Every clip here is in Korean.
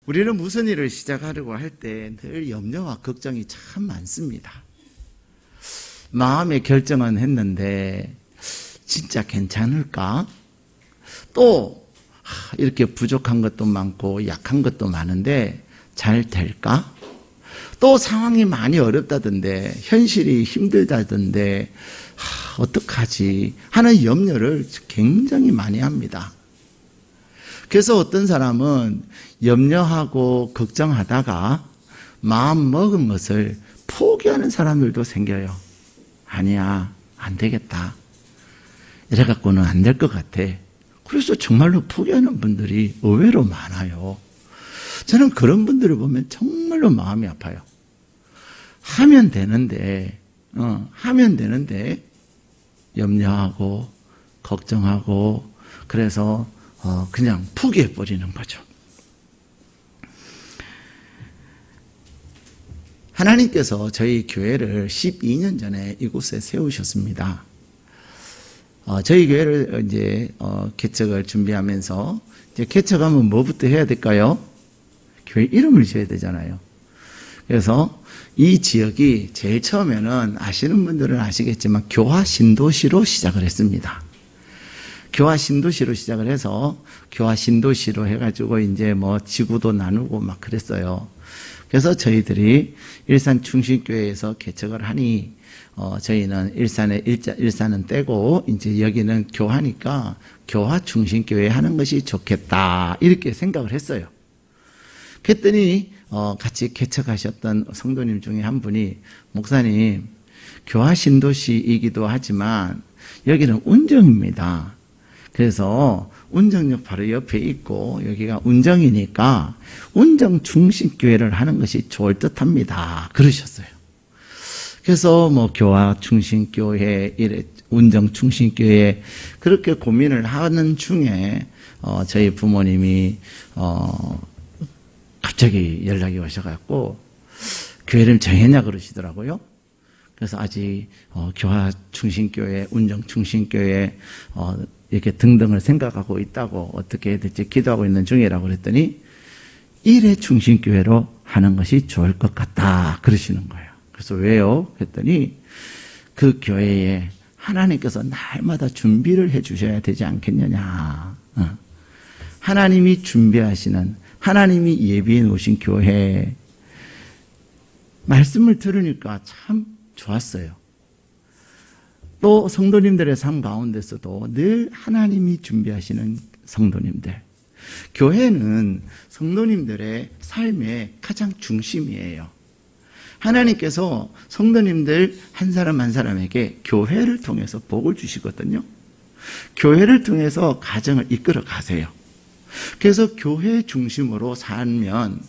우리는 무슨 일을 시작하려고 할 때 늘 염려와 걱정이 참 많습니다. 마음의 결정은 했는데 진짜 괜찮을까? 또 이렇게 부족한 것도 많고 약한 것도 많은데 잘 될까? 또 상황이 많이 어렵다던데 현실이 힘들다던데 어떡하지 하는 염려를 굉장히 많이 합니다. 그래서 어떤 사람은 염려하고 걱정하다가 마음 먹은 것을 포기하는 사람들도 생겨요. 아니야, 안 되겠다. 이래갖고는 안 될 것 같아. 그래서 정말로 포기하는 분들이 의외로 많아요. 저는 그런 분들을 보면 정말로 마음이 아파요. 하면 되는데 염려하고 걱정하고 그래서 그냥 포기해버리는 거죠. 하나님께서 저희 교회를 12년 전에 이곳에 세우셨습니다. 저희 교회를 이제 개척을 준비하면서 이제 개척하면 뭐부터 해야 될까요? 교회 이름을 지어야 되잖아요. 그래서 이 지역이 제일 처음에는 아시는 분들은 아시겠지만 교화 신도시로 시작을 했습니다. 교화 신도시로 시작을 해서 교화 신도시로 해가지고 이제 뭐 지구도 나누고 막 그랬어요. 그래서 저희들이 일산 충신교회에서 개척을 하니 저희는 일산은 떼고 이제 여기는 교화니까 교화 충신교회 하는 것이 좋겠다 이렇게 생각을 했어요. 그랬더니 같이 개척하셨던 성도님 중에 한 분이 목사님 교화 신도시이기도 하지만 여기는 운정입니다. 그래서 운정역 바로 옆에 있고 여기가 운정이니까 운정 중심교회를 하는 것이 좋을 듯합니다. 그러셨어요. 그래서 뭐 교화 중심교회, 운정 중심교회 그렇게 고민을 하는 중에 저희 부모님이 갑자기 연락이 오셔갖고 교회 이름 정했냐 그러시더라고요. 그래서 아직 교화 중심교회, 운정 중심교회 이렇게 등등을 생각하고 있다고 어떻게 해야 될지 기도하고 있는 중이라고 그랬더니 일회 중심교회로 하는 것이 좋을 것 같다 그러시는 거예요. 그래서 왜요? 그랬더니 그 교회에 하나님께서 날마다 준비를 해 주셔야 되지 않겠느냐. 하나님이 준비하시는 하나님이 예비해 놓으신 교회 말씀을 들으니까 참 좋았어요. 또 성도님들의 삶 가운데서도 늘 하나님이 준비하시는 성도님들. 교회는 성도님들의 삶의 가장 중심이에요. 하나님께서 성도님들 한 사람 한 사람에게 교회를 통해서 복을 주시거든요. 교회를 통해서 가정을 이끌어 가세요. 그래서 교회 중심으로 살면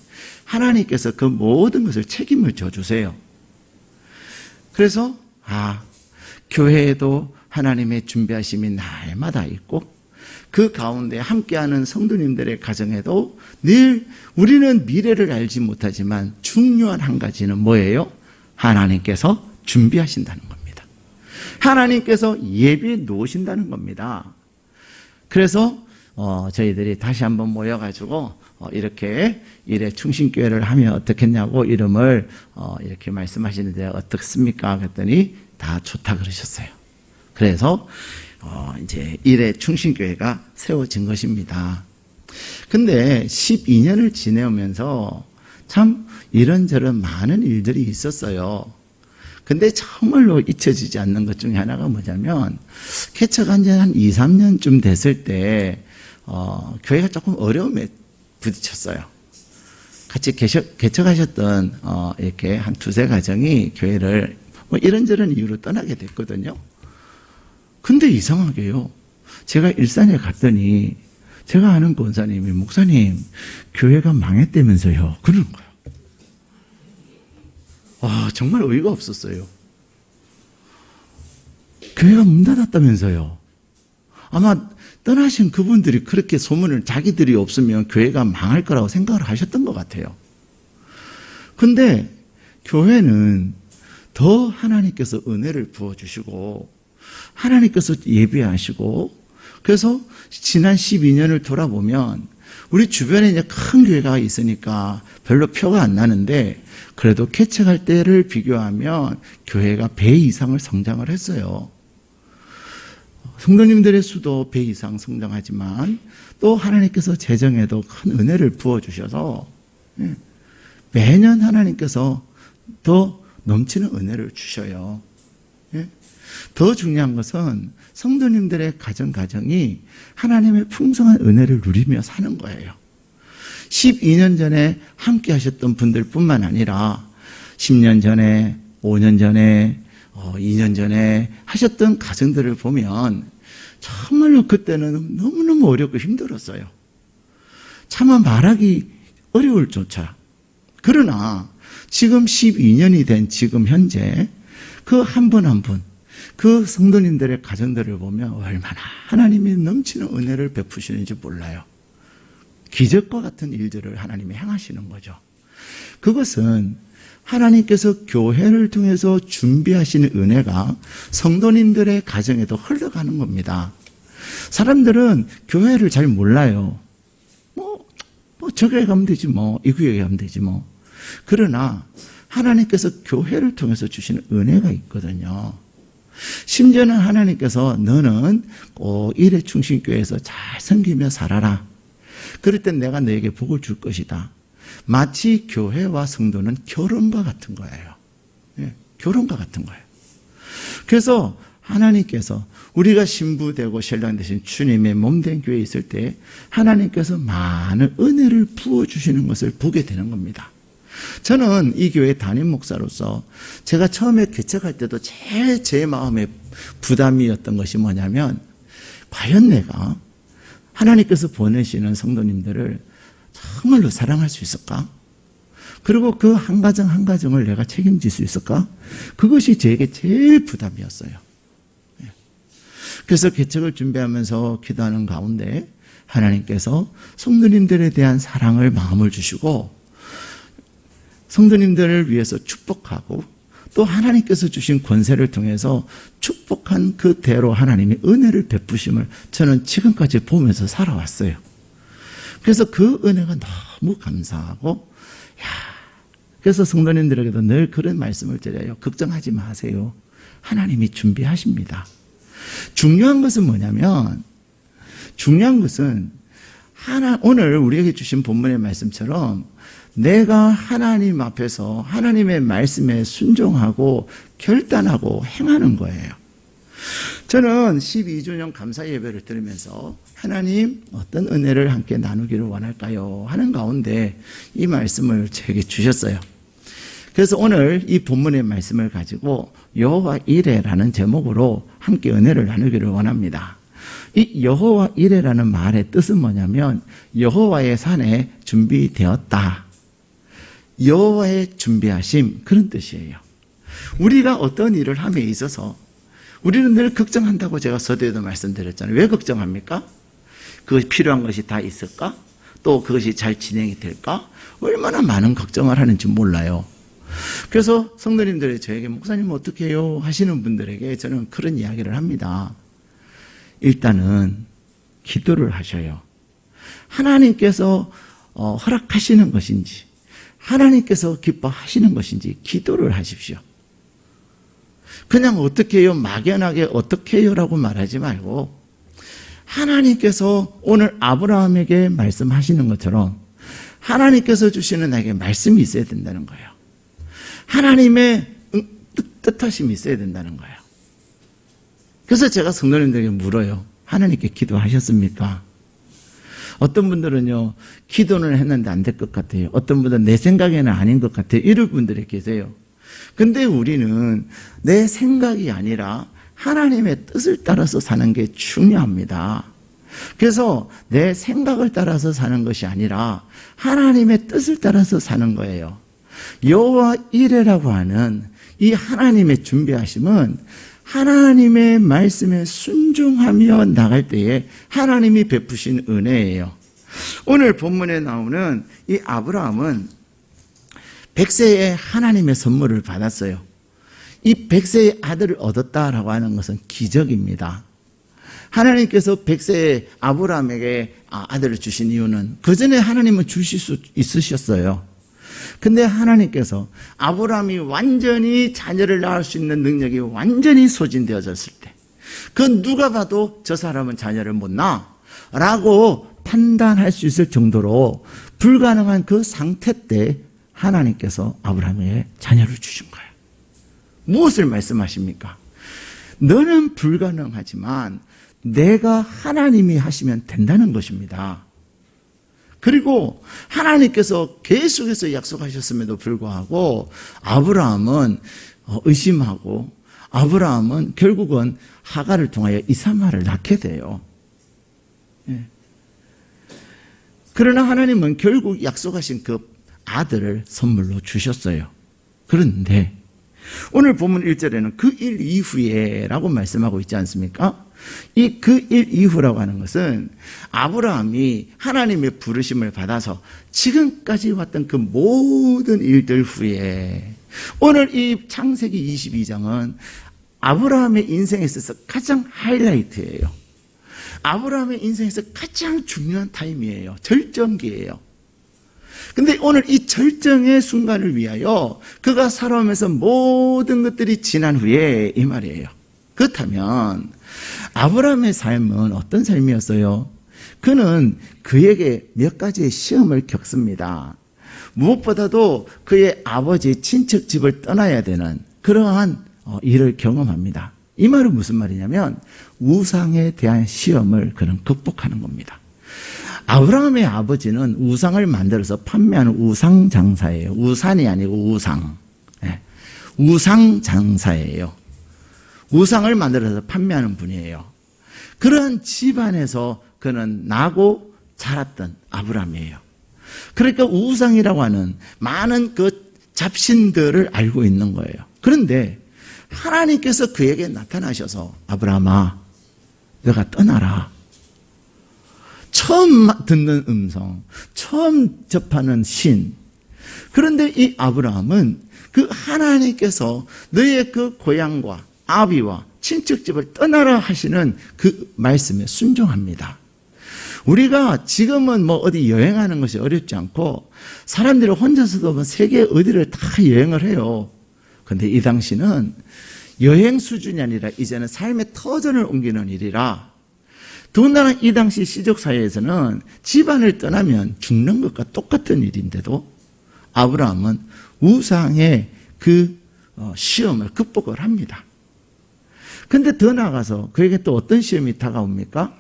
하나님께서 그 모든 것을 책임을 져주세요. 그래서 교회에도 하나님의 준비하심이 날마다 있고 그 가운데 함께하는 성도님들의 가정에도 늘 우리는 미래를 알지 못하지만 중요한 한 가지는 뭐예요? 하나님께서 준비하신다는 겁니다. 하나님께서 예비해 놓으신다는 겁니다. 그래서 저희들이 다시 한번 모여가지고 이렇게 일회 충신교회를 하면 어떻겠냐고 이름을 이렇게 말씀하시는데 어떻습니까? 그랬더니 다 좋다 그러셨어요. 그래서 이제 일회 충신교회가 세워진 것입니다. 근데 12년을 지내오면서 참 이런저런 많은 일들이 있었어요. 근데 정말로 잊혀지지 않는 것 중에 하나가 뭐냐면 개척한 지 한 2, 3년쯤 됐을 때 교회가 조금 어려움에 부딪혔어요. 같이 개척하셨던 이렇게 한 두세 가정이 교회를 뭐 이런저런 이유로 떠나게 됐거든요. 근데 이상하게요. 제가 일산에 갔더니 제가 아는 권사님이 목사님 교회가 망했다면서요. 그러는 거예요. 정말 어이가 없었어요. 교회가 문 닫았다면서요. 아마 떠나신 그분들이 그렇게 소문을 자기들이 없으면 교회가 망할 거라고 생각을 하셨던 것 같아요. 근데 교회는 더 하나님께서 은혜를 부어주시고 하나님께서 예비하시고 그래서 지난 12년을 돌아보면 우리 주변에 이제 큰 교회가 있으니까 별로 표가 안 나는데 그래도 개척할 때를 비교하면 교회가 배 이상을 성장을 했어요. 성도님들의 수도 배 이상 성장하지만 또 하나님께서 재정에도 큰 은혜를 부어주셔서 매년 하나님께서 더 넘치는 은혜를 주셔요. 더 중요한 것은 성도님들의 가정이 하나님의 풍성한 은혜를 누리며 사는 거예요. 12년 전에 함께 하셨던 분들 뿐만 아니라 10년 전에, 5년 전에, 2년 전에 하셨던 가정들을 보면 정말로 그때는 너무너무 어렵고 힘들었어요. 차마 말하기 어려울 조차. 그러나 지금 12년이 된 지금 현재 그 한 분 한 분, 그 성도님들의 가정들을 보면 얼마나 하나님이 넘치는 은혜를 베푸시는지 몰라요. 기적과 같은 일들을 하나님이 행하시는 거죠. 그것은 하나님께서 교회를 통해서 준비하시는 은혜가 성도님들의 가정에도 흘러가는 겁니다. 사람들은 교회를 잘 몰라요. 저 교회 가면 되지 뭐, 이 교회 가면 되지 뭐. 그러나 하나님께서 교회를 통해서 주시는 은혜가 있거든요. 심지어는 하나님께서 너는 꼭 일회 충신교회에서 잘 섬기며 살아라. 그럴 땐 내가 너에게 복을 줄 것이다. 마치 교회와 성도는 결혼과 같은 거예요. 결혼과 같은 거예요. 그래서 하나님께서 우리가 신부되고 신랑 되신 주님의 몸된 교회에 있을 때 하나님께서 많은 은혜를 부어주시는 것을 보게 되는 겁니다. 저는 이 교회 담임 목사로서 제가 처음에 개척할 때도 제일 제 마음에 부담이었던 것이 뭐냐면 과연 내가 하나님께서 보내시는 성도님들을 정말로 사랑할 수 있을까? 그리고 그 한 가정 한 가정을 내가 책임질 수 있을까? 그것이 제게 제일 부담이었어요. 그래서 개척을 준비하면서 기도하는 가운데 하나님께서 성도님들에 대한 사랑을 마음을 주시고 성도님들을 위해서 축복하고 또 하나님께서 주신 권세를 통해서 축복한 그대로 하나님이 은혜를 베푸심을 저는 지금까지 보면서 살아왔어요. 그래서 그 은혜가 너무 감사하고 그래서 성도님들에게도 늘 그런 말씀을 드려요. 걱정하지 마세요. 하나님이 준비하십니다. 중요한 것은 뭐냐면 오늘 우리에게 주신 본문의 말씀처럼 내가 하나님 앞에서 하나님의 말씀에 순종하고 결단하고 행하는 거예요. 저는 12주년 감사 예배를 들으면서 하나님 어떤 은혜를 함께 나누기를 원할까요? 하는 가운데 이 말씀을 제게 주셨어요. 그래서 오늘 이 본문의 말씀을 가지고 여호와 이레라는 제목으로 함께 은혜를 나누기를 원합니다. 이 여호와 이레라는 말의 뜻은 뭐냐면 여호와의 산에 준비되었다. 여호와의 준비하심, 그런 뜻이에요. 우리가 어떤 일을 함에 있어서 우리는 늘 걱정한다고 제가 서두에도 말씀드렸잖아요. 왜 걱정합니까? 그것이 필요한 것이 다 있을까? 또 그것이 잘 진행이 될까? 얼마나 많은 걱정을 하는지 몰라요. 그래서 성도님들이 저에게 목사님 어떻게 해요? 하시는 분들에게 저는 그런 이야기를 합니다. 일단은 기도를 하셔요. 하나님께서 허락하시는 것인지 하나님께서 기뻐하시는 것인지 기도를 하십시오. 그냥 어떻게 해요? 막연하게 어떻게 해요? 라고 말하지 말고 하나님께서 오늘 아브라함에게 말씀하시는 것처럼 하나님께서 주시는 나에게 말씀이 있어야 된다는 거예요. 하나님의 뜻하심이 있어야 된다는 거예요. 그래서 제가 성도님들에게 물어요. 하나님께 기도하셨습니까? 어떤 분들은요, 기도는 했는데 안 될 것 같아요. 어떤 분들은 내 생각에는 아닌 것 같아요. 이럴 분들이 계세요. 근데 우리는 내 생각이 아니라 하나님의 뜻을 따라서 사는 게 중요합니다. 그래서 내 생각을 따라서 사는 것이 아니라 하나님의 뜻을 따라서 사는 거예요. 여호와 이레라고 하는 이 하나님의 준비하심은 하나님의 말씀에 순종하며 나갈 때에 하나님이 베푸신 은혜예요. 오늘 본문에 나오는 이 아브라함은 100세에 하나님의 선물을 받았어요. 이 100세의 아들을 얻었다라고 하는 것은 기적입니다. 하나님께서 100세의 아브라함에게 아들을 주신 이유는 그 전에 하나님은 주실 수 있으셨어요. 근데 하나님께서 아브라함이 완전히 자녀를 낳을 수 있는 능력이 완전히 소진되어졌을 때, 그 누가 봐도 저 사람은 자녀를 못 낳아 라고 판단할 수 있을 정도로 불가능한 그 상태 때 하나님께서 아브라함에게 자녀를 주신 거예요. 무엇을 말씀하십니까? 너는 불가능하지만 내가 하나님이 하시면 된다는 것입니다. 그리고 하나님께서 계속해서 약속하셨음에도 불구하고 아브라함은 의심하고 아브라함은 결국은 하가를 통하여 이스마엘을 낳게 돼요. 그러나 하나님은 결국 약속하신 그 아들을 선물로 주셨어요. 그런데 오늘 본문 1절에는 그 일 이후에 라고 말씀하고 있지 않습니까? 이 그 일 이후라고 하는 것은 아브라함이 하나님의 부르심을 받아서 지금까지 왔던 그 모든 일들 후에 오늘 이 창세기 22장은 아브라함의 인생에 있어서 가장 하이라이트예요. 아브라함의 인생에서 가장 중요한 타임이에요. 절정기예요. 근데 오늘 이 절정의 순간을 위하여 그가 살아오면서 모든 것들이 지난 후에 이 말이에요. 그렇다면 아브라함의 삶은 어떤 삶이었어요? 그는 그에게 몇 가지의 시험을 겪습니다. 무엇보다도 그의 아버지 친척 집을 떠나야 되는 그러한 일을 경험합니다. 이 말은 무슨 말이냐면 우상에 대한 시험을 그는 극복하는 겁니다. 아브라함의 아버지는 우상을 만들어서 판매하는 우상 장사예요. 우산이 아니고 우상. 우상 장사예요. 우상을 만들어서 판매하는 분이에요. 그런 집안에서 그는 나고 자랐던 아브라함이에요. 그러니까 우상이라고 하는 많은 그 잡신들을 알고 있는 거예요. 그런데 하나님께서 그에게 나타나셔서 아브라함아, 너가 떠나라. 처음 듣는 음성, 처음 접하는 신. 그런데 이 아브라함은 그 하나님께서 너의 그 고향과 아비와 친척집을 떠나라 하시는 그 말씀에 순종합니다. 우리가 지금은 뭐 어디 여행하는 것이 어렵지 않고 사람들이 혼자서도 뭐 세계 어디를 다 여행을 해요. 그런데 이 당시는 여행 수준이 아니라 이제는 삶의 터전을 옮기는 일이라, 더군다나 이 당시 시족사회에서는 집안을 떠나면 죽는 것과 똑같은 일인데도 아브라함은 우상의 그 시험을 극복을 합니다. 근데 더 나아가서 그에게 또 어떤 시험이 다가옵니까?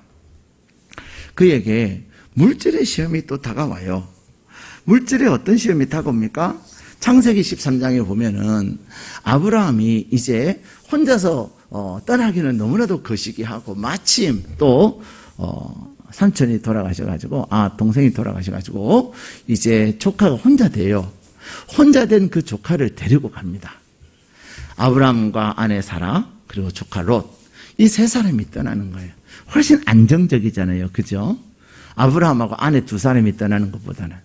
그에게 물질의 시험이 또 다가와요. 물질의 어떤 시험이 다가옵니까? 창세기 13장에 보면은 아브라함이 이제 혼자서 떠나기는 너무나도 거시기하고 마침 또 삼촌이 돌아가셔가지고 동생이 돌아가셔가지고 이제 조카가 혼자 돼요. 혼자 된 그 조카를 데리고 갑니다. 아브라함과 아내 사라 그리고 조카 롯, 이 세 사람이 떠나는 거예요. 훨씬 안정적이잖아요. 그죠? 아브라함하고 아내 두 사람이 떠나는 것보다는.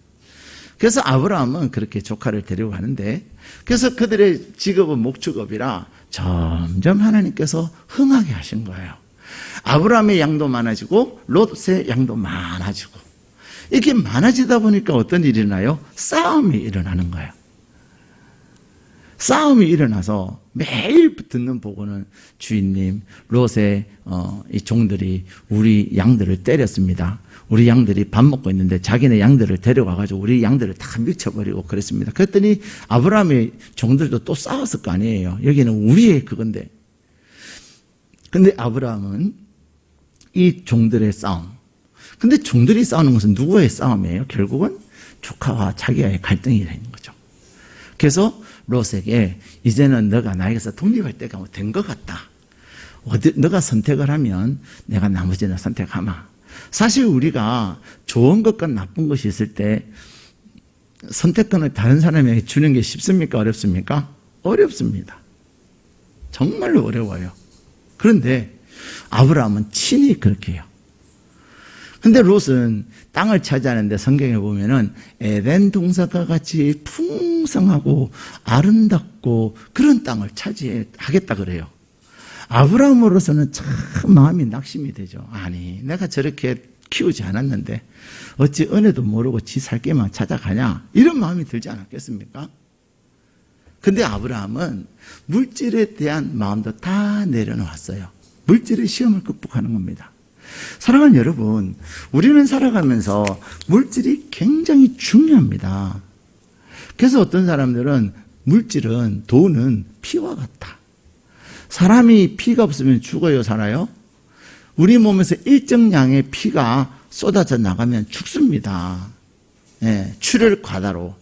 그래서 아브라함은 그렇게 조카를 데리고 가는데, 그래서 그들의 직업은 목축업이라 점점 하나님께서 흥하게 하신 거예요. 아브라함의 양도 많아지고 롯의 양도 많아지고, 이렇게 많아지다 보니까 어떤 일이 일어나요? 싸움이 일어나는 거예요. 싸움이 일어나서 매일 듣는 보고는 주인님, 롯의 이 종들이 우리 양들을 때렸습니다. 우리 양들이 밥 먹고 있는데 자기네 양들을 데려가가지고 우리 양들을 다 밀쳐버리고 그랬습니다. 그랬더니 아브라함의 종들도 또 싸웠을 거 아니에요. 여기는 우리의 그건데. 근데 아브라함은 이 종들의 싸움. 근데 종들이 싸우는 것은 누구의 싸움이에요? 결국은 조카와 자기와의 갈등이 되는 거죠. 그래서 롯에게 이제는 너가 나에게서 독립할 때가 된 것 같다. 너가 선택을 하면 내가 나머지는 선택하마. 사실 우리가 좋은 것과 나쁜 것이 있을 때 선택권을 다른 사람에게 주는 게 쉽습니까? 어렵습니까? 어렵습니다. 정말로 어려워요. 그런데 아브라함은 친히 그렇게 해요. 근데 롯은 땅을 차지하는데 성경에 보면은 에덴 동산과 같이 풍성하고 아름답고 그런 땅을 차지하겠다 그래요. 아브라함으로서는 참 마음이 낙심이 되죠. 아니, 내가 저렇게 키우지 않았는데 어찌 은혜도 모르고 지 살 길만 찾아가냐, 이런 마음이 들지 않았겠습니까? 근데 아브라함은 물질에 대한 마음도 다 내려놓았어요. 물질의 시험을 극복하는 겁니다. 사랑하는 여러분, 우리는 살아가면서 물질이 굉장히 중요합니다. 그래서 어떤 사람들은 물질은, 돈은 피와 같다. 사람이 피가 없으면 죽어요, 살아요? 우리 몸에서 일정량의 피가 쏟아져 나가면 죽습니다. 예, 출혈 과다로.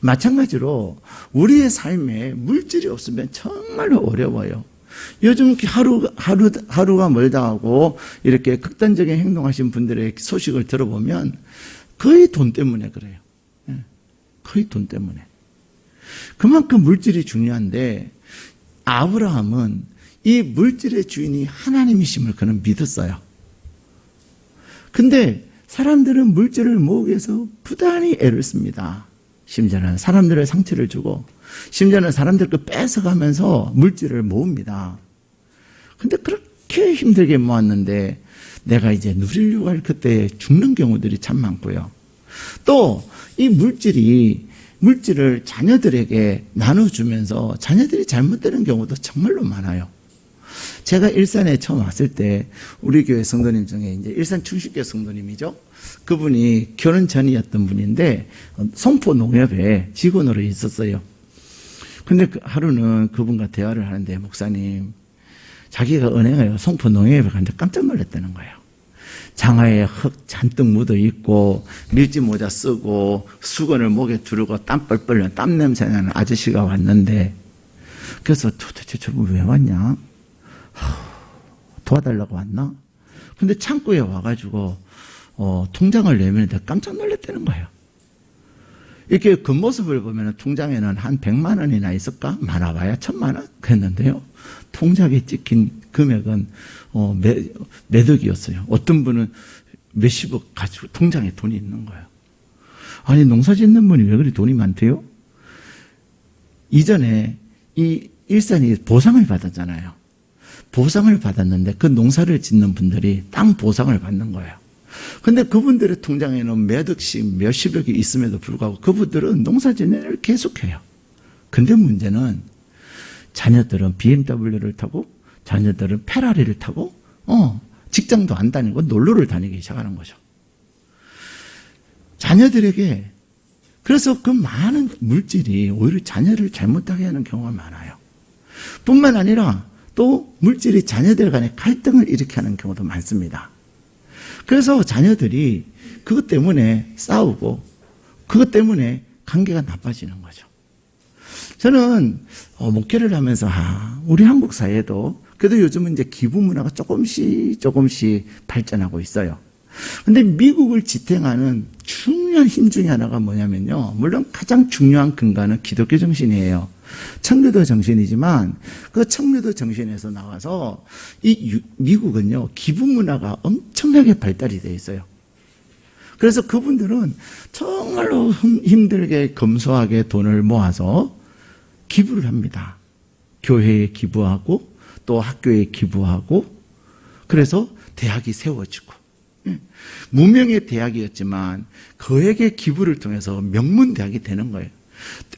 마찬가지로 우리의 삶에 물질이 없으면 정말로 어려워요. 요즘 하루가 멀다 하고 이렇게 극단적인 행동하신 분들의 소식을 들어보면 거의 돈 때문에 그래요. 예, 거의 돈 때문에. 그만큼 물질이 중요한데 아브라함은 이 물질의 주인이 하나님이심을 그는 믿었어요. 근데 사람들은 물질을 모으기 위해서 부단히 애를 씁니다. 심지어는 사람들의 상처를 주고, 심지어는 사람들 거 뺏어가면서 물질을 모읍니다. 근데 그렇게 힘들게 모았는데 내가 이제 누리려고 할 그때 죽는 경우들이 참 많고요. 또 이 물질을 자녀들에게 나눠주면서 자녀들이 잘못되는 경우도 정말로 많아요. 제가 일산에 처음 왔을 때 우리 교회 성도님 중에 이제 일산 충식교회 성도님이죠. 그분이 결혼 전이었던 분인데 송포 농협에 직원으로 있었어요. 근데 하루는 그분과 대화를 하는데, 목사님, 자기가 은행에 송포 농협에 갔는데 깜짝 놀랐다는 거예요. 장화에 흙 잔뜩 묻어 있고 밀짚 모자 쓰고 수건을 목에 두르고 땀 뻘뻘 나는, 땀 냄새 나는 아저씨가 왔는데, 그래서 도대체 저분 왜 왔냐? 도와달라고 왔나? 근데 창고에 와가지고 통장을 내밀는데 깜짝 놀랐다는 거예요. 이렇게 겉모습을 보면 통장에는 한 100만 원이나 있을까? 많아봐야 1000만 원? 그랬는데요, 통장에 찍힌 금액은 몇 억이었어요. 어떤 분은 몇십억 가지고 통장에 돈이 있는 거예요. 아니, 농사 짓는 분이 왜 그리 돈이 많대요? 이전에 이 일산이 보상을 받았잖아요. 보상을 받았는데 그 농사를 짓는 분들이 땅 보상을 받는 거예요. 근데 그분들의 통장에는 몇 억씩 몇십억이 있음에도 불구하고 그분들은 농사 짓는 일을 계속해요. 근데 문제는 자녀들은 BMW를 타고, 자녀들은 페라리를 타고, 직장도 안 다니고 놀러를 다니기 시작하는 거죠. 자녀들에게. 그래서 그 많은 물질이 오히려 자녀를 잘못하게 하는 경우가 많아요. 뿐만 아니라 또 물질이 자녀들 간의 갈등을 일으키게 하는 경우도 많습니다. 그래서 자녀들이 그것 때문에 싸우고 그것 때문에 관계가 나빠지는 거죠. 저는 목회를 하면서 우리 한국 사회도 그래도 요즘은 이제 기부 문화가 조금씩 발전하고 있어요. 근데 미국을 지탱하는 중요한 힘 중에 하나가 뭐냐면요, 물론 가장 중요한 근간은 기독교 정신이에요. 청교도 정신이지만 그 청교도 정신에서 나와서 이 미국은요, 기부 문화가 엄청나게 발달이 되어 있어요. 그래서 그분들은 정말로 힘들게 검소하게 돈을 모아서 기부를 합니다. 교회에 기부하고 또 학교에 기부하고, 그래서 대학이 세워지고, 무명의 대학이었지만 그에게 기부를 통해서 명문 대학이 되는 거예요.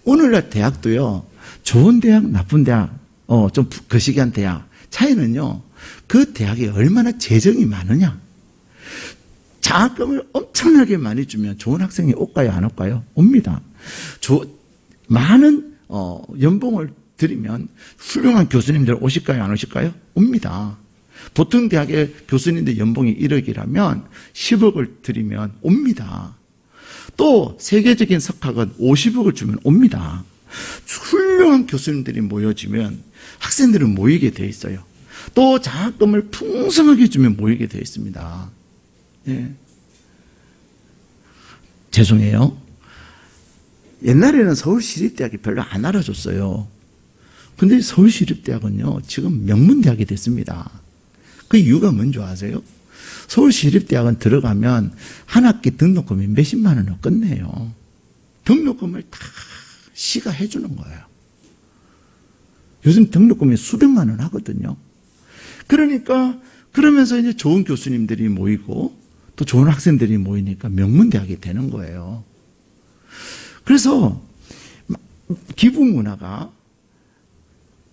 오늘날 대학도요, 좋은 대학, 나쁜 대학, 좀 거시기한 대학, 차이는요, 그 대학에 얼마나 재정이 많으냐. 장학금을 엄청나게 많이 주면 좋은 학생이 올까요, 안 올까요? 옵니다. 많은 연봉을 드리면 훌륭한 교수님들 오실까요, 안 오실까요? 옵니다. 보통 대학의 교수님들 연봉이 1억이라면 10억을 드리면 옵니다. 또 세계적인 석학은 50억을 주면 옵니다. 훌륭한 교수님들이 모여지면 학생들은 모이게 돼 있어요. 또 장학금을 풍성하게 주면 모이게 돼 있습니다. 예. 죄송해요. 옛날에는 서울시립대학이 별로 안 알아줬어요. 근데 서울시립대학은요, 지금 명문대학이 됐습니다. 그 이유가 뭔지 아세요? 서울시립대학은 들어가면 한 학기 등록금이 몇십만 원을 끝내요. 등록금을 다 시가 해주는 거예요. 요즘 등록금이 수백만 원 하거든요. 그러니까 그러면서 이제 좋은 교수님들이 모이고 또 좋은 학생들이 모이니까 명문대학이 되는 거예요. 그래서 기부문화가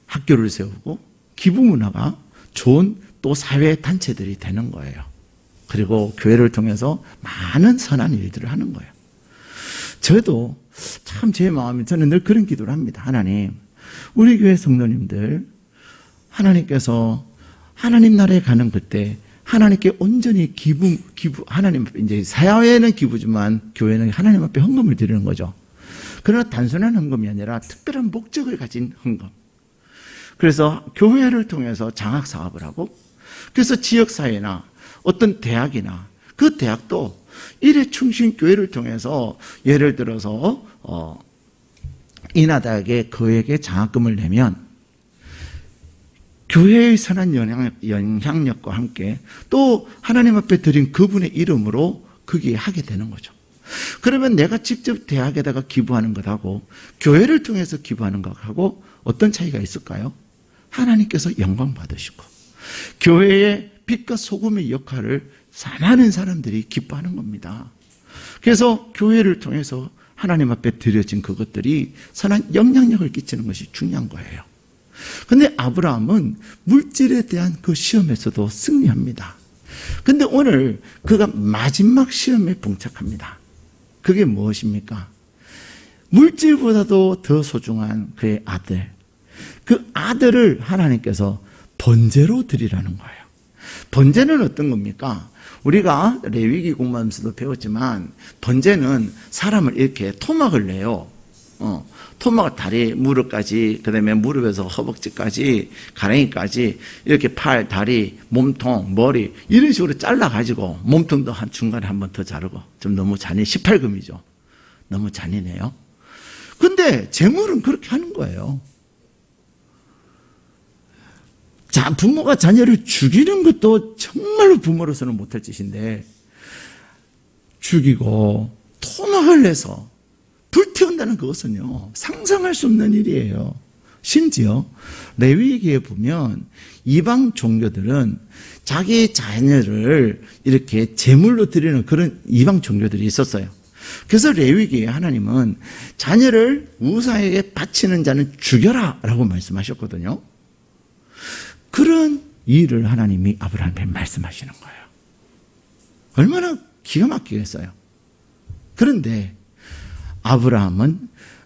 학교를 세우고 기부문화가 좋은 또 사회단체들이 되는 거예요. 그리고 교회를 통해서 많은 선한 일들을 하는 거예요. 저도 참 제 마음이, 저는 늘 그런 기도를 합니다. 하나님, 우리 교회 성도님들, 하나님께서 하나님 나라에 가는 그때 하나님께 온전히 기부, 하나님, 이제 사회는 기부지만 교회는 하나님 앞에 헌금을 드리는 거죠. 그러나 단순한 헌금이 아니라 특별한 목적을 가진 헌금. 그래서 교회를 통해서 장학 사업을 하고, 그래서 지역사회나 어떤 대학이나 그 대학도 일회충신교회를 통해서 예를 들어서 인하대학에 그에게 장학금을 내면 교회의 선한 영향력과 함께 또 하나님 앞에 드린 그분의 이름으로 거기에 하게 되는 거죠. 그러면 내가 직접 대학에다가 기부하는 것하고 교회를 통해서 기부하는 것하고 어떤 차이가 있을까요? 하나님께서 영광 받으시고 교회의 빛과 소금의 역할을 많은 사람들이 기뻐하는 겁니다. 그래서 교회를 통해서 하나님 앞에 드려진 그것들이 선한 영향력을 끼치는 것이 중요한 거예요. 그런데 아브라함은 물질에 대한 그 시험에서도 승리합니다. 그런데 오늘 그가 마지막 시험에 봉착합니다. 그게 무엇입니까? 물질보다도 더 소중한 그의 아들, 그 아들을 하나님께서 번제로 드리라는 거예요. 번제는 어떤 겁니까? 우리가 레위기 공부하면서도 배웠지만 번제는 사람을 이렇게 토막을 내요. 토막을 다리, 무릎까지, 그 다음에 무릎에서 허벅지까지, 가랭이까지 이렇게 팔, 다리, 몸통, 머리 이런 식으로 잘라가지고 몸통도 한 중간에 한 번 더 자르고, 좀 너무 잔인, 18금이죠. 너무 잔인해요. 근데 재물은 그렇게 하는 거예요. 자, 부모가 자녀를 죽이는 것도 정말로 부모로서는 못할 짓인데 죽이고 토막을 내서 불태운다는 그것은요, 상상할 수 없는 일이에요. 심지어 레위기에 보면 이방 종교들은 자기 자녀를 이렇게 제물로 드리는 그런 이방 종교들이 있었어요. 그래서 레위기에 하나님은 자녀를 우사에게 바치는 자는 죽여라 라고 말씀하셨거든요. 그런 일을 하나님이 아브라함에게 말씀하시는 거예요. 얼마나 기가 막히겠어요. 그런데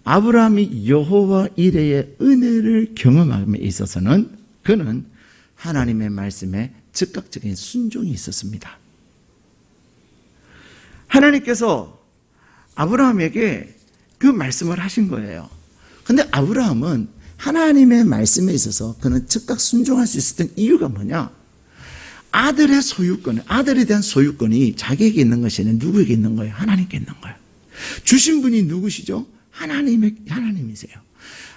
아브라함이 여호와 이레의 은혜를 경험함에 있어서는 그는 하나님의 말씀에 즉각적인 순종이 있었습니다. 하나님께서 아브라함에게 그 말씀을 하신 거예요. 그런데 아브라함은 하나님의 말씀에 있어서 그는 즉각 순종할 수 있었던 이유가 뭐냐? 아들의 소유권, 아들에 대한 소유권이 자기에게 있는 것이 아니라 누구에게 있는 거예요? 하나님께 있는 거예요. 주신 분이 누구시죠? 하나님이세요.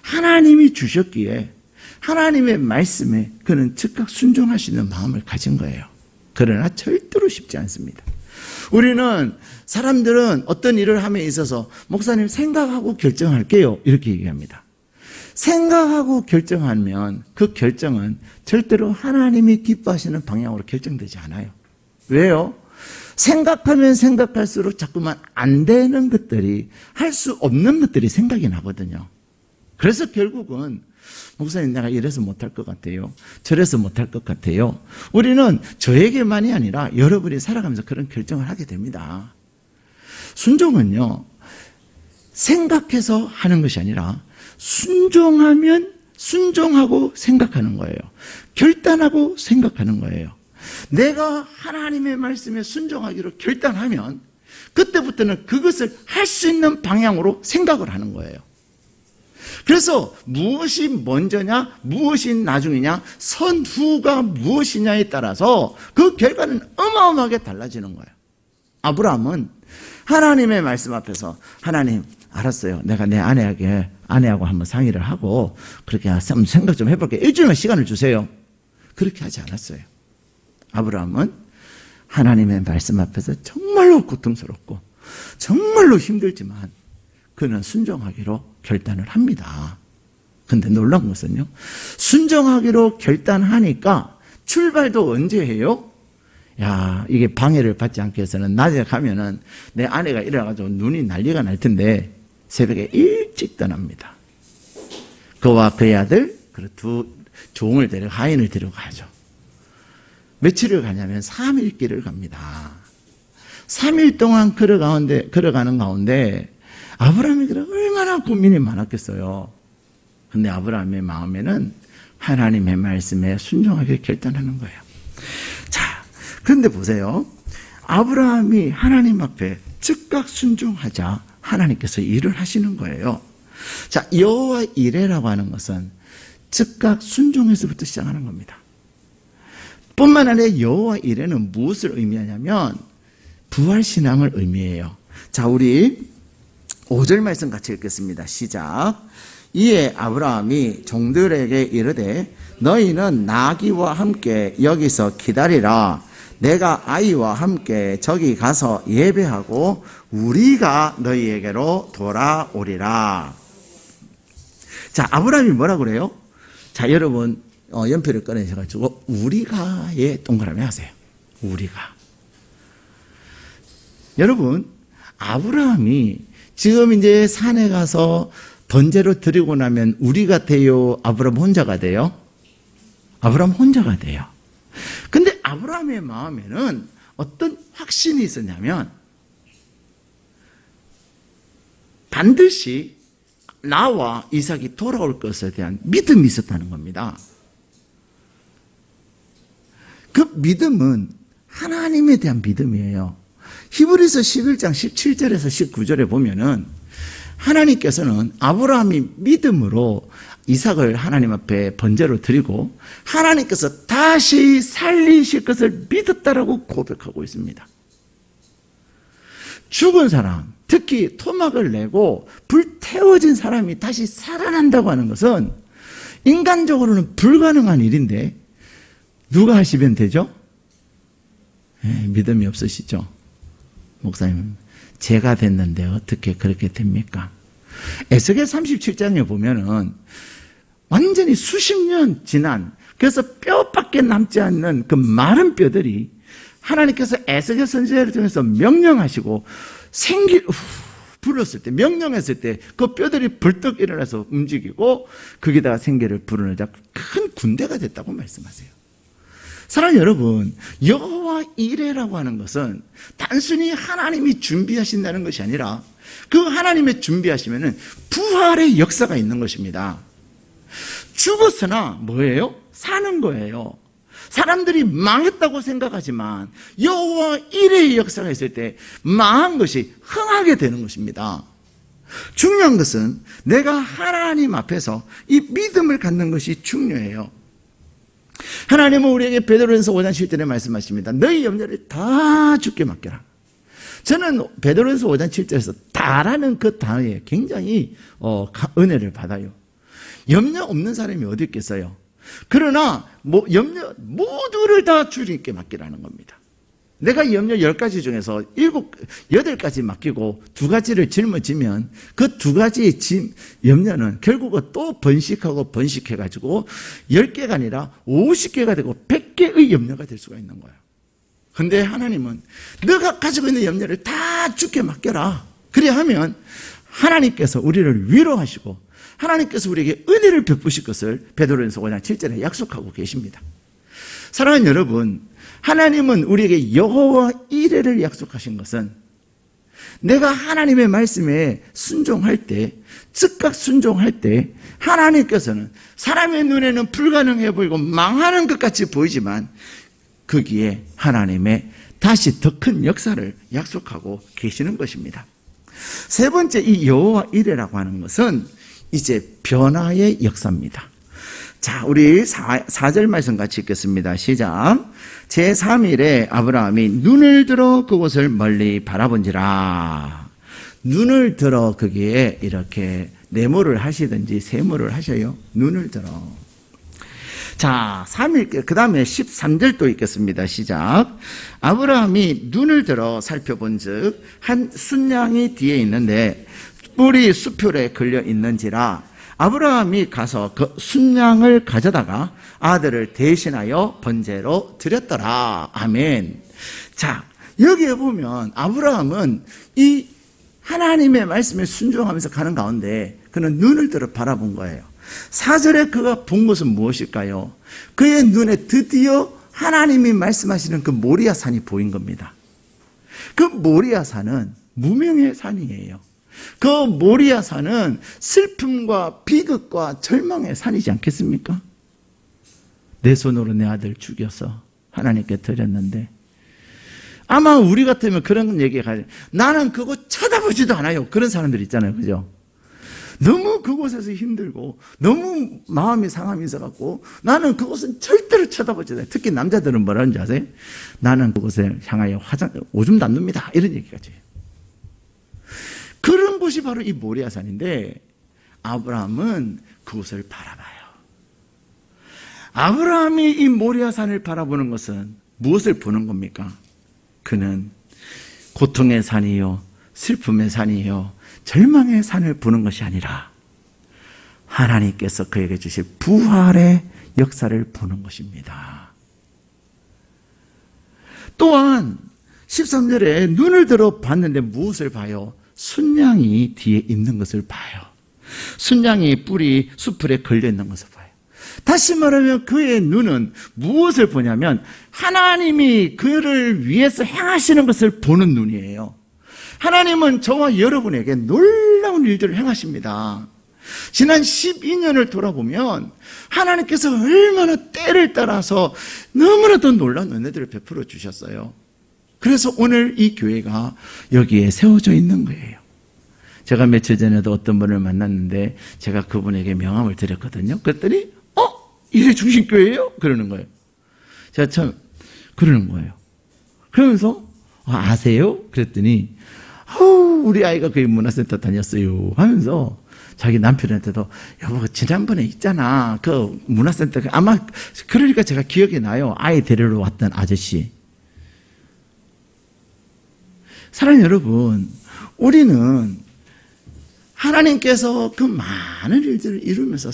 하나님이 주셨기에 하나님의 말씀에 그는 즉각 순종할 수 있는 마음을 가진 거예요. 그러나 절대로 쉽지 않습니다. 우리는, 사람들은 어떤 일을 함에 있어서 목사님 생각하고 결정할게요 이렇게 얘기합니다. 생각하고 결정하면 그 결정은 절대로 하나님이 기뻐하시는 방향으로 결정되지 않아요. 왜요? 생각하면 생각할수록 자꾸만 안 되는 것들이, 할 수 없는 것들이 생각이 나거든요. 그래서 결국은 목사님 내가 이래서 못할 것 같아요. 저래서 못할 것 같아요. 우리는 저에게만이 아니라 여러분이 살아가면서 그런 결정을 하게 됩니다. 순종은요, 생각해서 하는 것이 아니라 순종하면 순종하고 생각하는 거예요. 결단하고 생각하는 거예요. 내가 하나님의 말씀에 순종하기로 결단하면 그때부터는 그것을 할 수 있는 방향으로 생각을 하는 거예요. 그래서 무엇이 먼저냐, 무엇이 나중이냐, 선후가 무엇이냐에 따라서 그 결과는 어마어마하게 달라지는 거예요. 아브라함은 하나님의 말씀 앞에서 하나님, 알았어요. 내가 내 아내하고 한번 상의를 하고 그렇게 한번 생각 좀 해볼게요. 일주일만 시간을 주세요. 그렇게 하지 않았어요. 아브라함은 하나님의 말씀 앞에서 정말로 고통스럽고 정말로 힘들지만 그는 순종하기로 결단을 합니다. 근데 놀라운 것은요, 순종하기로 결단하니까 출발도 언제 해요? 야, 이게 방해를 받지 않기 위해서는 낮에 가면은 내 아내가 일어나가지고 눈이 난리가 날 텐데 새벽에 일찍 떠납니다. 그와 그의 아들, 두 종을 데리고 하인을 데려가죠. 며칠을 가냐면 3일 길을 갑니다. 3일 동안 걸어가는 가운데 아브라함이 얼마나 고민이 많았겠어요. 근데 아브라함의 마음에는 하나님의 말씀에 순종하게 결단하는 거예요. 자, 그런데 보세요. 아브라함이 하나님 앞에 즉각 순종하자 하나님께서 일을 하시는 거예요. 자, 여호와 이레라고 하는 것은 즉각 순종에서부터 시작하는 겁니다. 뿐만 아니라 여호와 이레는 무엇을 의미하냐면 부활신앙을 의미해요. 자, 우리 5절 말씀 같이 읽겠습니다. 시작. 이에 아브라함이 종들에게 이르되 너희는 나귀와 함께 여기서 기다리라. 내가 아이와 함께 저기 가서 예배하고 우리가 너희에게로 돌아오리라. 자, 아브라함이 뭐라고 그래요? 자, 여러분 연필을 꺼내셔가지고 우리가에 동그라미 하세요. 우리가. 여러분, 아브라함이 지금 이제 산에 가서 번제로 드리고 나면 우리가 돼요? 아브라함 혼자가 돼요? 아브라함 혼자가 돼요. 근데 아브라함의 마음에는 어떤 확신이 있었냐면 반드시 나와 이삭이 돌아올 것에 대한 믿음이 있었다는 겁니다. 그 믿음은 하나님에 대한 믿음이에요. 히브리서 11장 17절에서 19절에 보면은 하나님께서는 아브라함이 믿음으로 이삭을 하나님 앞에 번제로 드리고 하나님께서 다시 살리실 것을 믿었다라고 고백하고 있습니다. 죽은 사람, 특히 토막을 내고 불태워진 사람이 다시 살아난다고 하는 것은 인간적으로는 불가능한 일인데 누가 하시면 되죠? 믿음이 없으시죠? 목사님, 제가 됐는데 어떻게 그렇게 됩니까? 에스겔 37장에 보면은 완전히 수십 년 지난, 그래서 뼈밖에 남지 않는 그 마른 뼈들이 하나님께서 에스겔 선지자를 통해서 명령하시고 불렀을 때, 명령했을 때 그 뼈들이 벌떡 일어나서 움직이고 거기다가 생기를 불어넣자 큰 군대가 됐다고 말씀하세요. 사랑하는 여러분, 여호와 이레라고 하는 것은 단순히 하나님이 준비하신다는 것이 아니라 그 하나님의 준비하시면은 부활의 역사가 있는 것입니다. 죽었으나 뭐예요? 사는 거예요. 사람들이 망했다고 생각하지만 여호와 이레의 역사가 있을 때 망한 것이 흥하게 되는 것입니다. 중요한 것은 내가 하나님 앞에서 이 믿음을 갖는 것이 중요해요. 하나님은 우리에게 베드로전서 5장 7절에 말씀하십니다. 너희 염려를 다 주께 맡겨라. 저는 베드로전서 5장 7절에서 다라는 그 단어에 굉장히 은혜를 받아요. 염려 없는 사람이 어디 있겠어요? 그러나 염려 모두를 다 주님께 맡기라는 겁니다. 내가 염려 10가지 중에서 8가지 맡기고 2가지를 짊어지면 그 2가지의 염려는 결국은 또 번식하고 번식해가지고 10개가 아니라 50개가 되고 100개의 염려가 될 수가 있는 거예요. 그런데 하나님은 너가 가지고 있는 염려를 다 주께 맡겨라. 그래야 하면 하나님께서 우리를 위로하시고 하나님께서 우리에게 은혜를 베푸실 것을 베드로전서 5장 7절에 약속하고 계십니다. 사랑하는 여러분, 하나님은 우리에게 여호와 이레를 약속하신 것은 내가 하나님의 말씀에 순종할 때, 즉각 순종할 때 하나님께서는 사람의 눈에는 불가능해 보이고 망하는 것 같이 보이지만 거기에 하나님의 다시 더 큰 역사를 약속하고 계시는 것입니다. 세 번째, 이 여호와 이레라고 하는 것은 이제 변화의 역사입니다. 자, 우리 4절 말씀 같이 읽겠습니다. 시작. 제3일에 아브라함이 눈을 들어 그곳을 멀리 바라본지라. 눈을 들어 거기에 이렇게 네모를 하시든지 세모를 하셔요. 눈을 들어. 자, 3일, 그 다음에 13절 또 읽겠습니다. 시작. 아브라함이 눈을 들어 살펴본 즉, 한 순양이 뒤에 있는데 뿔이 수풀에 걸려 있는지라 아브라함이 가서 그 순양을 가져다가 아들을 대신하여 번제로 드렸더라. 아멘. 자, 여기에 보면 아브라함은 이 하나님의 말씀에 순종하면서 가는 가운데 그는 눈을 들어 바라본 거예요. 4절에 그가 본 것은 무엇일까요? 그의 눈에 드디어 하나님이 말씀하시는 그 모리아 산이 보인 겁니다. 그 모리아 산은 무명의 산이에요. 그 모리아 산은 슬픔과 비극과 절망의 산이지 않겠습니까? 내 손으로 내 아들 죽여서 하나님께 드렸는데, 아마 우리 같으면 그런 얘기가, 나는 그거 쳐다보지도 않아요. 그런 사람들 있잖아요. 그죠? 너무 그곳에서 힘들고 너무 마음이 상함이 있어갖고 나는 그곳은 절대로 쳐다보지 않아요. 특히 남자들은 뭐라는지 아세요? 나는 그곳에 향하여 오줌도 안 눕니다. 이런 얘기까지 해요. 그런 곳이 바로 이 모리아산인데 아브라함은 그곳을 바라봐요. 아브라함이 이 모리아산을 바라보는 것은 무엇을 보는 겁니까? 그는 고통의 산이요, 슬픔의 산이요, 절망의 산을 보는 것이 아니라 하나님께서 그에게 주실 부활의 역사를 보는 것입니다. 또한 13절에 눈을 들어 봤는데 무엇을 봐요? 순양이 뒤에 있는 것을 봐요. 순양이 뿔이 수풀에 걸려 있는 것을 봐요. 다시 말하면 그의 눈은 무엇을 보냐면 하나님이 그를 위해서 행하시는 것을 보는 눈이에요. 하나님은 저와 여러분에게 놀라운 일들을 행하십니다. 지난 12년을 돌아보면 하나님께서 얼마나 때를 따라서 너무나도 놀라운 은혜들을 베풀어 주셨어요. 그래서 오늘 이 교회가 여기에 세워져 있는 거예요. 제가 며칠 전에도 어떤 분을 만났는데 제가 그분에게 명함을 드렸거든요. 그랬더니 이게 중심교회예요? 그러는 거예요. 제가 참 그러는 거예요. 그러면서 아세요? 그랬더니 우리 아이가 그 문화센터 다녔어요 하면서 자기 남편한테도 여보 지난번에 있잖아 그 문화센터 아마 그러니까 제가 기억이 나요. 아이 데리러 왔던 아저씨. 사랑하는 여러분, 우리는 하나님께서 그 많은 일들을 이루면서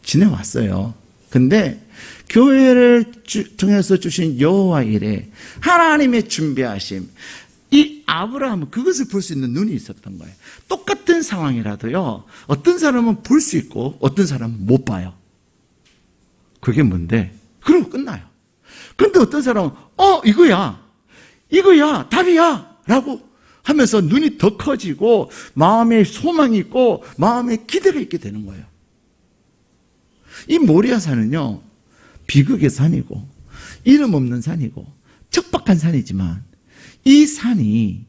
지내왔어요. 근데 교회를 통해서 주신 여호와 일에 하나님의 준비하심, 이 아브라함은 그것을 볼 수 있는 눈이 있었던 거예요. 똑같은 상황이라도요, 어떤 사람은 볼 수 있고 어떤 사람은 못 봐요. 그게 뭔데? 그러고 끝나요. 근데 어떤 사람은 이거야 답이야 라고 하면서 눈이 더 커지고 마음에 소망이 있고 마음에 기대가 있게 되는 거예요. 이 모리아 산은요, 비극의 산이고 이름 없는 산이고 척박한 산이지만 이 산이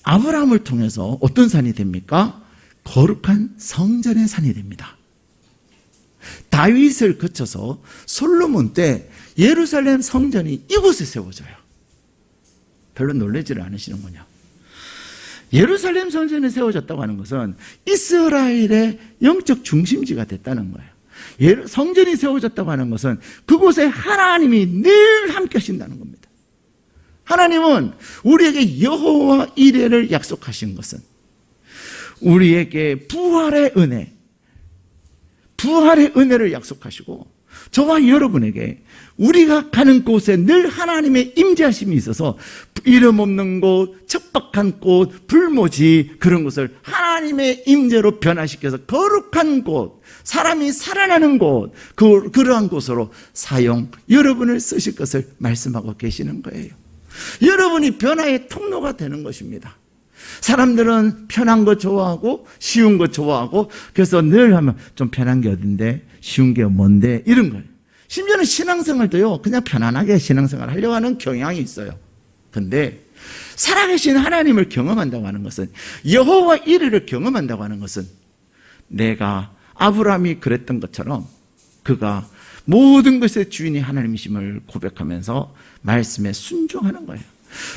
아브라함을 통해서 어떤 산이 됩니까? 거룩한 성전의 산이 됩니다. 다윗을 거쳐서 솔로몬 때 예루살렘 성전이 이곳에 세워져요. 별로 놀라지를 않으시는군요. 예루살렘 성전이 세워졌다고 하는 것은 이스라엘의 영적 중심지가 됐다는 거예요. 성전이 세워졌다고 하는 것은 그곳에 하나님이 늘 함께 하신다는 겁니다. 하나님은 우리에게 여호와 이레를 약속하신 것은 우리에게 부활의 은혜를 약속하시고 저와 여러분에게 우리가 가는 곳에 늘 하나님의 임재하심이 있어서 이름 없는 곳, 척박한 곳, 불모지 그런 곳을 하나님의 임재로 변화시켜서 거룩한 곳, 사람이 살아나는 곳, 그러한 곳으로 여러분을 쓰실 것을 말씀하고 계시는 거예요. 여러분이 변화의 통로가 되는 것입니다. 사람들은 편한 거 좋아하고 쉬운 거 좋아하고 그래서 늘 하면 좀 편한 게 어딘데 쉬운 게 뭔데 이런 거예요. 심지어는 신앙생활도요 그냥 편안하게 신앙생활 하려고 하는 경향이 있어요. 근데 살아계신 하나님을 경험한다고 하는 것은 여호와 이레를 경험한다고 하는 것은 내가 아브라함이 그랬던 것처럼 그가 모든 것의 주인이 하나님이심을 고백하면서 말씀에 순종하는 거예요.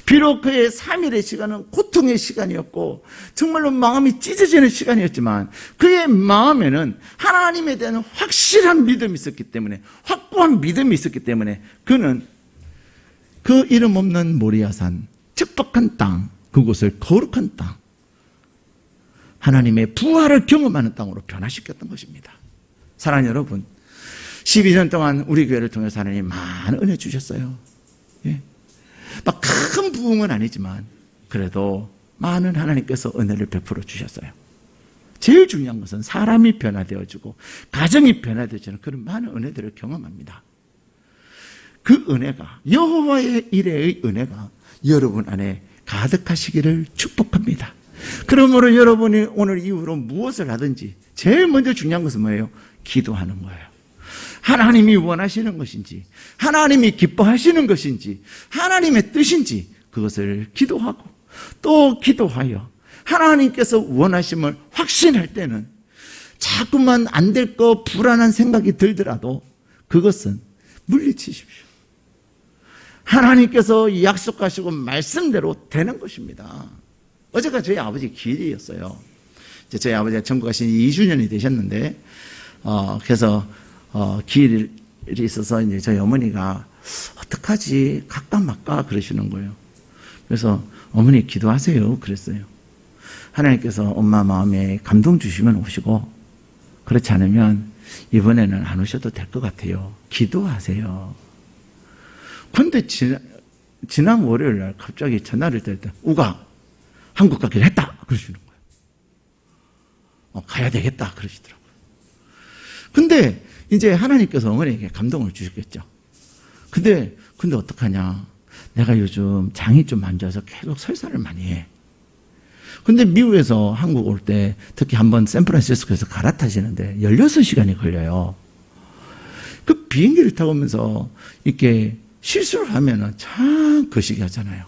비록 그의 3일의 시간은 고통의 시간이었고 정말로 마음이 찢어지는 시간이었지만 그의 마음에는 하나님에 대한 확실한 믿음이 있었기 때문에 확고한 믿음이 있었기 때문에 그는 그 이름 없는 모리아산 척박한 땅 그곳을 거룩한 땅 하나님의 부활을 경험하는 땅으로 변화시켰던 것입니다. 사랑하는 여러분, 12년 동안 우리 교회를 통해서 하나님 많은 은혜 주셨어요. 예. 막 큰 부흥은 아니지만 그래도 많은 하나님께서 은혜를 베풀어 주셨어요. 제일 중요한 것은 사람이 변화되어지고 가정이 변화되어지는 그런 많은 은혜들을 경험합니다. 그 은혜가, 여호와의 이레의 은혜가 여러분 안에 가득하시기를 축복합니다. 그러므로 여러분이 오늘 이후로 무엇을 하든지 제일 먼저 중요한 것은 뭐예요? 기도하는 거예요. 하나님이 원하시는 것인지, 하나님이 기뻐하시는 것인지, 하나님의 뜻인지 그것을 기도하고 또 기도하여 하나님께서 원하심을 확신할 때는 자꾸만 안 될 거 불안한 생각이 들더라도 그것은 물리치십시오. 하나님께서 약속하시고 말씀대로 되는 것입니다. 어제가 저희 아버지 기일이었어요. 저희 아버지가 전국 가신 2주년이 되셨는데, 그래서 기일이 있어서 이제 저희 어머니가 어떡하지 갈까 말까 그러시는 거예요. 그래서 어머니 기도하세요 그랬어요. 하나님께서 엄마 마음에 감동 주시면 오시고 그렇지 않으면 이번에는 안 오셔도 될 것 같아요. 기도하세요. 근데 지난 월요일 날 갑자기 전화를 될 때 우가 한국 가기로 했다 그러시는 거예요. 가야 되겠다 그러시더라고요. 근데 이제 하나님께서 어머니에게 감동을 주셨겠죠. 근데 어떡하냐. 내가 요즘 장이 좀 안 좋아서 계속 설사를 많이 해. 근데 미국에서 한국 올 때 특히 한번 샌프란시스코에서 갈아타시는데 16시간이 걸려요. 그 비행기를 타고 오면서 이렇게 실수를 하면은 참 거시기 하잖아요.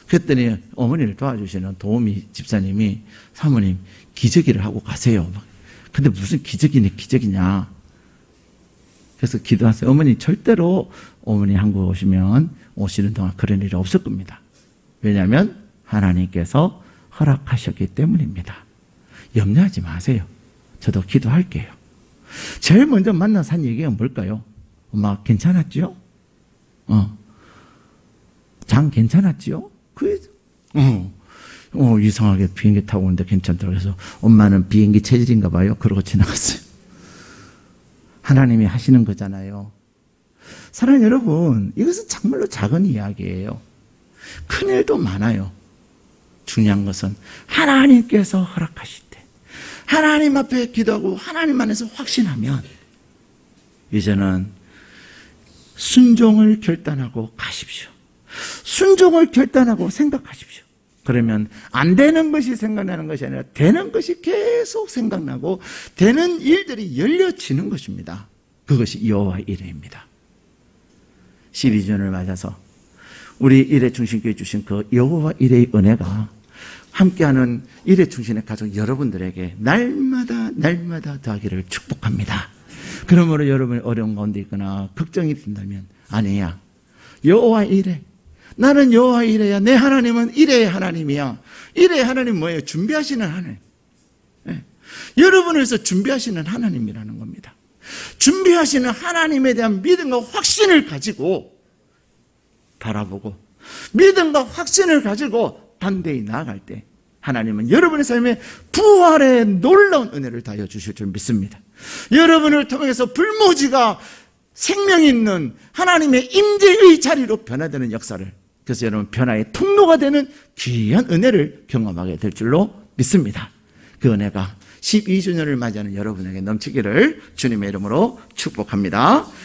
그랬더니 어머니를 도와주시는 도우미 집사님이 사모님 기저귀를 하고 가세요. 근데 무슨 기저귀냐. 그래서 기도하세요. 어머니 절대로 어머니 한국 오시면 오시는 동안 그런 일이 없을 겁니다. 왜냐하면 하나님께서 허락하셨기 때문입니다. 염려하지 마세요. 저도 기도할게요. 제일 먼저 만나서 한 얘기가 뭘까요? 엄마 괜찮았지요? 장 괜찮았지요? 이상하게 비행기 타고 오는데 괜찮더라고요. 그래서 엄마는 비행기 체질인가 봐요. 그러고 지나갔어요. 하나님이 하시는 거잖아요. 사랑하는 여러분, 이것은 정말로 작은 이야기예요. 큰일도 많아요. 중요한 것은 하나님께서 허락하실 때 하나님 앞에 기도하고 하나님 안에서 확신하면 이제는 순종을 결단하고 가십시오. 순종을 결단하고 생각하십시오. 그러면 안 되는 것이 생각나는 것이 아니라 되는 것이 계속 생각나고 되는 일들이 열려지는 것입니다. 그것이 여호와 이레입니다. 12주년을 맞아서 우리 이레중심교회 주신 그 여호와 이레의 은혜가 함께하는 이레중심의 가족 여러분들에게 날마다 더하기를 축복합니다. 그러므로 여러분이 어려운 가운데 있거나 걱정이 든다면 아니야. 여호와 이레. 나는 여호와 이레야. 내 하나님은 이레의 하나님이야. 이레의 하나님 뭐예요? 준비하시는 하나님. 네. 여러분을 위해서 준비하시는 하나님이라는 겁니다. 준비하시는 하나님에 대한 믿음과 확신을 가지고 바라보고 믿음과 확신을 가지고 담대히 나아갈 때 하나님은 여러분의 삶에 부활의 놀라운 은혜를 다하여 주실 줄 믿습니다. 여러분을 통해서 불모지가 생명 있는 하나님의 임재의 자리로 변화되는 역사를, 그래서 여러분 변화의 통로가 되는 귀한 은혜를 경험하게 될 줄로 믿습니다. 그 은혜가 12주년을 맞이하는 여러분에게 넘치기를 주님의 이름으로 축복합니다.